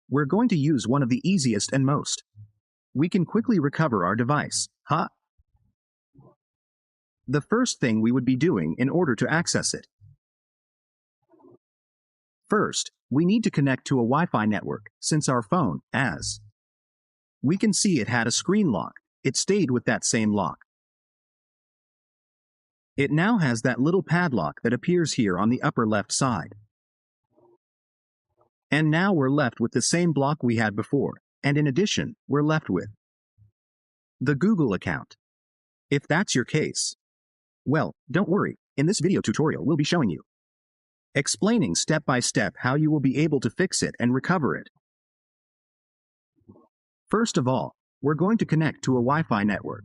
We're going to use one of the easiest and most. We can quickly recover our device, huh? The first thing we would be doing in order to access it. First, we need to connect to a Wi-Fi network, since our phone, as we can see, it had a screen lock. It stayed with that same lock. It now has that little padlock that appears here on the upper left side. And now we're left with the same block we had before, and in addition, we're left with the Google account. If that's your case, well, don't worry, in this video tutorial we'll be showing you, explaining step by step how you will be able to fix it and recover it. First of all, we're going to connect to a Wi-Fi network.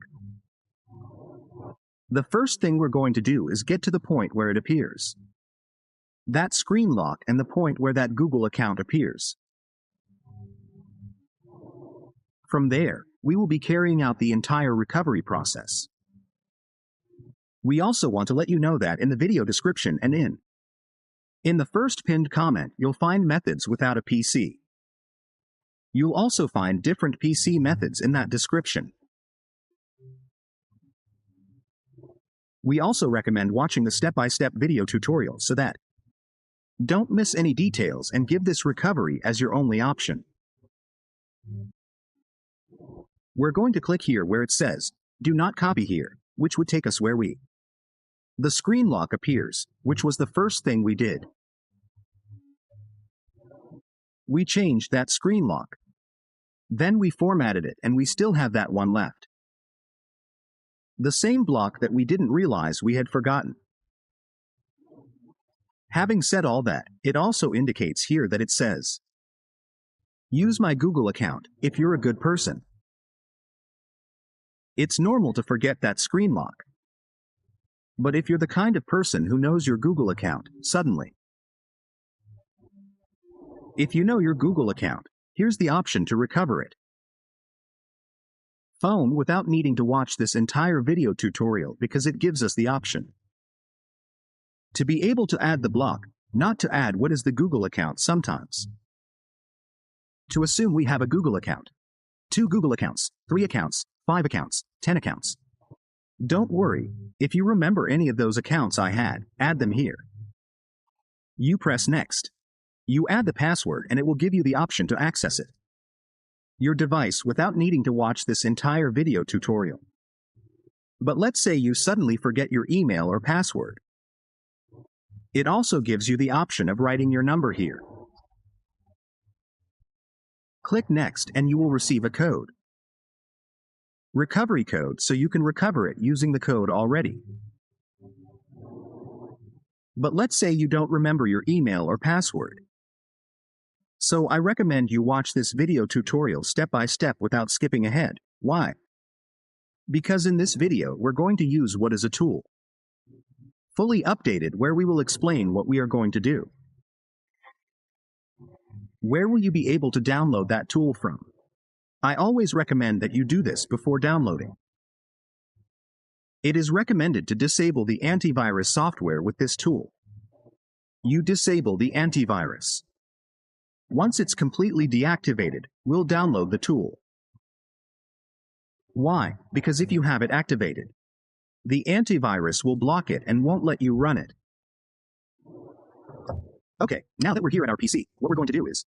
The first thing we're going to do is get to the point where it appears that screen lock and the point where that Google account appears. From there, we will be carrying out the entire recovery process. We also want to let you know that in the video description and in the first pinned comment, you'll find methods without a PC. You'll also find different PC methods in that description. We also recommend watching the step-by-step video tutorial so that don't miss any details and give this recovery as your only option. We're going to click here where it says, "Do not copy here," which would take us where the screen lock appears, which was the first thing we did. We changed that screen lock. Then we formatted it and we still have that one left. The same block that we didn't realize we had forgotten. Having said all that, it also indicates here that it says, "Use my Google account if you're a good person." It's normal to forget that screen lock. But if you're the kind of person who knows your Google account, suddenly, if you know your Google account, here's the option to recover it. Phone without needing to watch this entire video tutorial because it gives us the option to be able to add the block, not to add what is the Google account sometimes. To assume we have a Google account, 2 Google accounts, 3 accounts, 5 accounts, 10 accounts. Don't worry, if you remember any of those accounts I had, add them here. You press next. You add the password and it will give you the option to access it. Your device without needing to watch this entire video tutorial. But let's say you suddenly forget your email or password. It also gives you the option of writing your number here. Click Next and you will receive a code. Recovery code, so you can recover it using the code already. But let's say you don't remember your email or password. So I recommend you watch this video tutorial step by step without skipping ahead. Why? Because in this video we're going to use what is a tool, fully updated, where we will explain what we are going to do. Where will you be able to download that tool from? I always recommend that you do this before downloading. It is recommended to disable the antivirus software with this tool. You disable the antivirus. Once it's completely deactivated, we'll download the tool. Why? Because if you have it activated, the antivirus will block it and won't let you run it. Okay, now that we're here at our PC, what we're going to do is,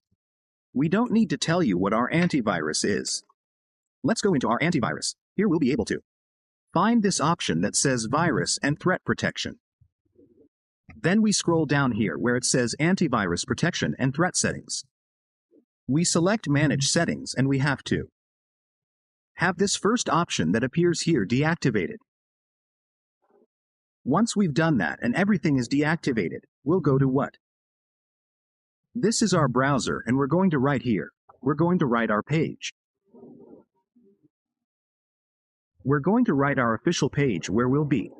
we don't need to tell you what our antivirus is. Let's go into our antivirus. Here we'll be able to find this option that says Virus and Threat Protection. Then we scroll down here where it says Antivirus Protection and Threat Settings. We select Manage Settings and we have to have this first option that appears here deactivated. Once we've done that and everything is deactivated, we'll go to what? This is our browser and we're going to write here. We're going to write our page. We're going to write our official page where we'll be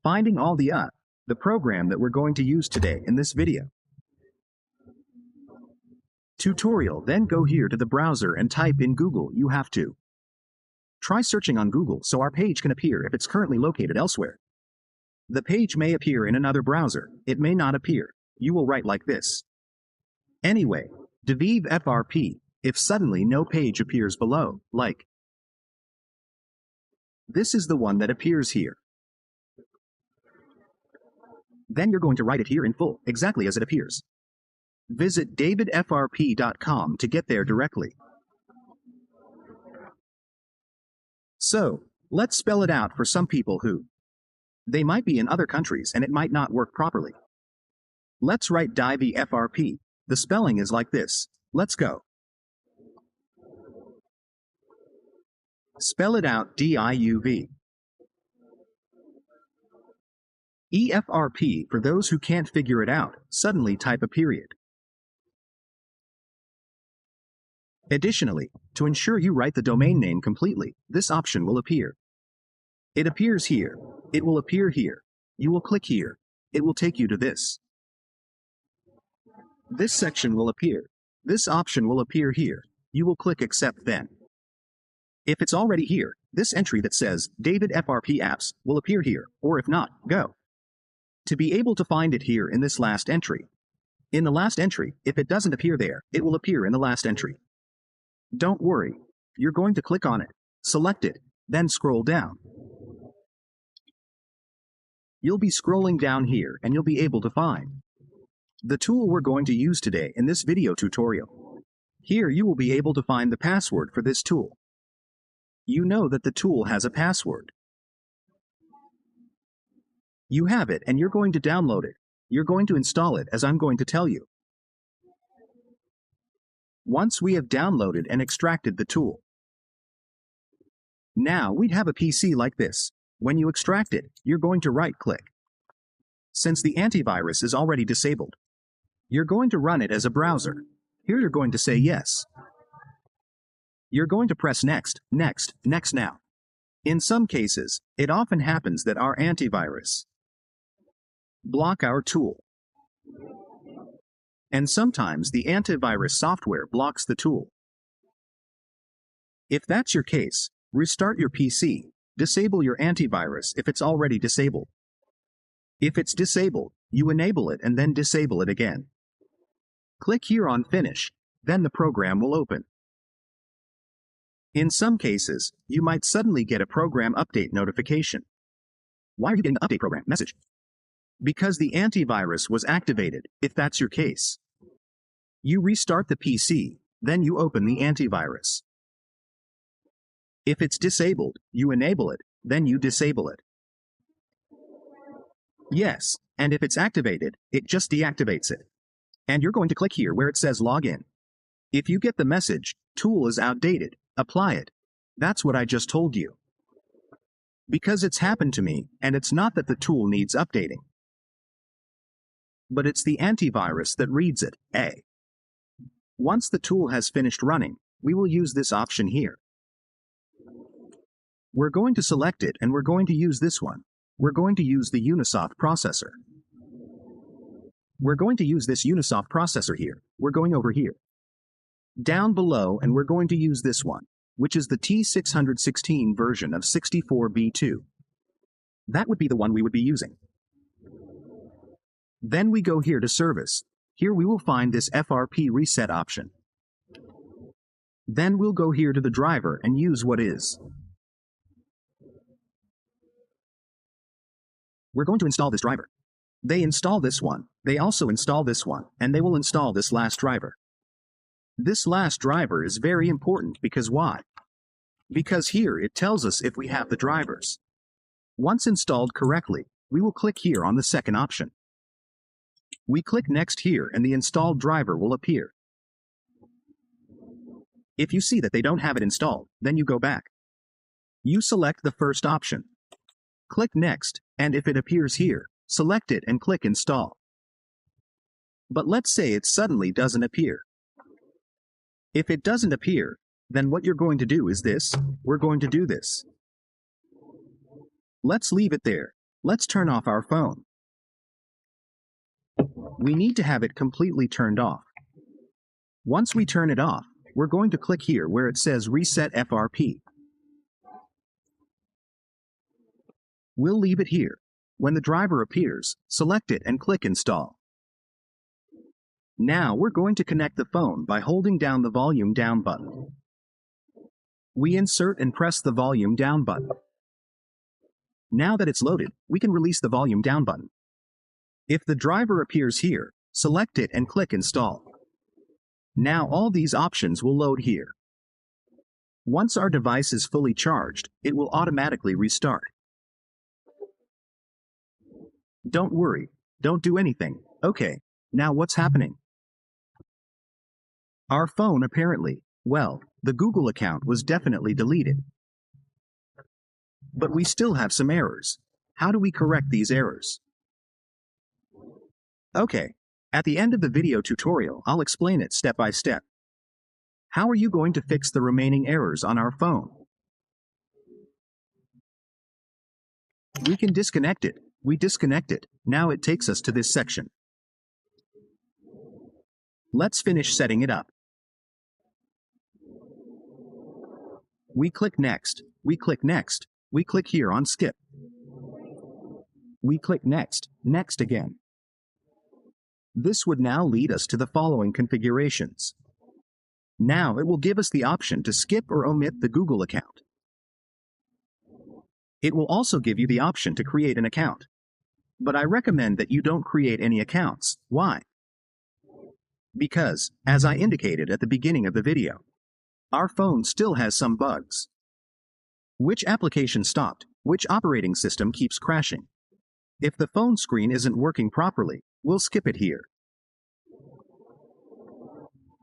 finding all the program that we're going to use today in this video tutorial. Then go here to the browser and type in Google. You have to try searching on Google so our page can appear if it's currently located elsewhere. The page may appear in another browser. It may not appear. you will write like this. Anyway, Devive FRP, if suddenly no page appears below, like. This is the one that appears here. Then you're going to write it here in full, exactly as it appears. Visit davidfrp.com to get there directly. So, let's spell it out for some people who. They might be in other countries and it might not work properly. Let's write Divi FRP. The spelling is like this. Let's go. Spell it out DIUV. EFRP, for those who can't figure it out, suddenly type a period. Additionally, to ensure you write the domain name completely, this option will appear. It appears here. It will appear here. You will click here. It will take you to this. This section will appear. This option will appear here. You will click Accept then. If it's already here, this entry that says David FRP Apps will appear here, or if not, go. To be able to find it here in this last entry. In the last entry, if it doesn't appear there, it will appear in the last entry. Don't worry. You're going to click on it, select it, then scroll down. You'll be scrolling down here and you'll be able to find the tool we're going to use today in this video tutorial. Here you will be able to find the password for this tool. You know that the tool has a password. You have it and you're going to download it. You're going to install it as I'm going to tell you. Once we have downloaded and extracted the tool. Now we'd have a PC like this. When you extract it, you're going to right-click. Since the antivirus is already disabled, you're going to run it as a browser. Here you're going to say yes. You're going to press next, next, next now. In some cases, it often happens that our antivirus block our tool. And sometimes the antivirus software blocks the tool. If that's your case, restart your PC, disable your antivirus if it's already disabled. If it's disabled, you enable it and then disable it again. Click here on Finish, then the program will open. In some cases, you might suddenly get a program update notification. Why are you getting the update program message? Because the antivirus was activated, if that's your case. You restart the PC, then you open the antivirus. If it's disabled, you enable it, then you disable it. Yes, and if it's activated, it just deactivates it. And you're going to click here where it says Login. If you get the message, tool is outdated, apply it. That's what I just told you. Because it's happened to me, and it's not that the tool needs updating. But it's the antivirus that reads it, Once the tool has finished running, we will use this option here. We're going to select it and we're going to use this one. We're going to use the Unisoft processor. We're going to use this Unisoft processor here. We're going over here. Down below, and we're going to use this one, which is the T616 version of 64B2. That would be the one we would be using. Then we go here to Service. Here we will find this FRP reset option. Then we'll go here to the driver and use what is. We're going to install this driver. They install this one, they also install this one, and they will install this last driver. This last driver is very important because why? Because here it tells us if we have the drivers. Once installed correctly, we will click here on the second option. We click Next here and the installed driver will appear. If you see that they don't have it installed, then you go back. You select the first option. Click Next, and if it appears here, select it and click Install. But let's say it suddenly doesn't appear. If it doesn't appear, then what you're going to do is this. We're going to do this. Let's leave it there. Let's turn off our phone. We need to have it completely turned off. Once we turn it off, we're going to click here where it says Reset FRP. We'll leave it here. When the driver appears, select it and click Install. Now we're going to connect the phone by holding down the volume down button. We insert and press the volume down button. Now that it's loaded, we can release the volume down button. If the driver appears here, select it and click Install. Now all these options will load here. Once our device is fully charged, it will automatically restart. Don't worry, don't do anything. Okay, now what's happening? Our phone apparently, well, the Google account was definitely deleted. But we still have some errors. How do we correct these errors? Okay, at the end of the video tutorial, I'll explain it step by step. How are you going to fix the remaining errors on our phone? We can disconnect it. We disconnect it. Now it takes us to this section. Let's finish setting it up. We click Next. We click Next. We click here on Skip. We click Next. Next again. This would now lead us to the following configurations. Now it will give us the option to skip or omit the Google account. It will also give you the option to create an account. But I recommend that you don't create any accounts. Why? Because, as I indicated at the beginning of the video, our phone still has some bugs. Which application stopped? Which operating system keeps crashing? If the phone screen isn't working properly, we'll skip it here.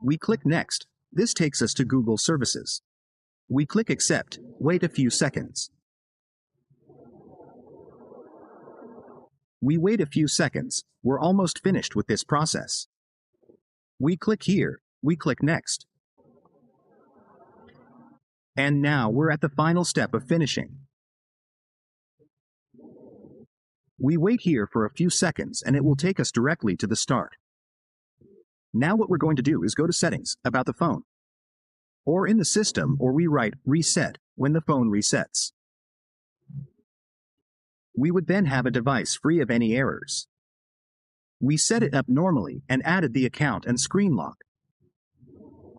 We click Next. This takes us to Google Services. We click Accept. Wait a few seconds. We wait a few seconds. We're almost finished with this process. We click here. We click Next. And now we're at the final step of finishing. We wait here for a few seconds and it will take us directly to the start. Now what we're going to do is go to Settings, About the phone, or in the system, or we write Reset when the phone resets. We would then have a device free of any errors. We set it up normally and added the account and screen lock.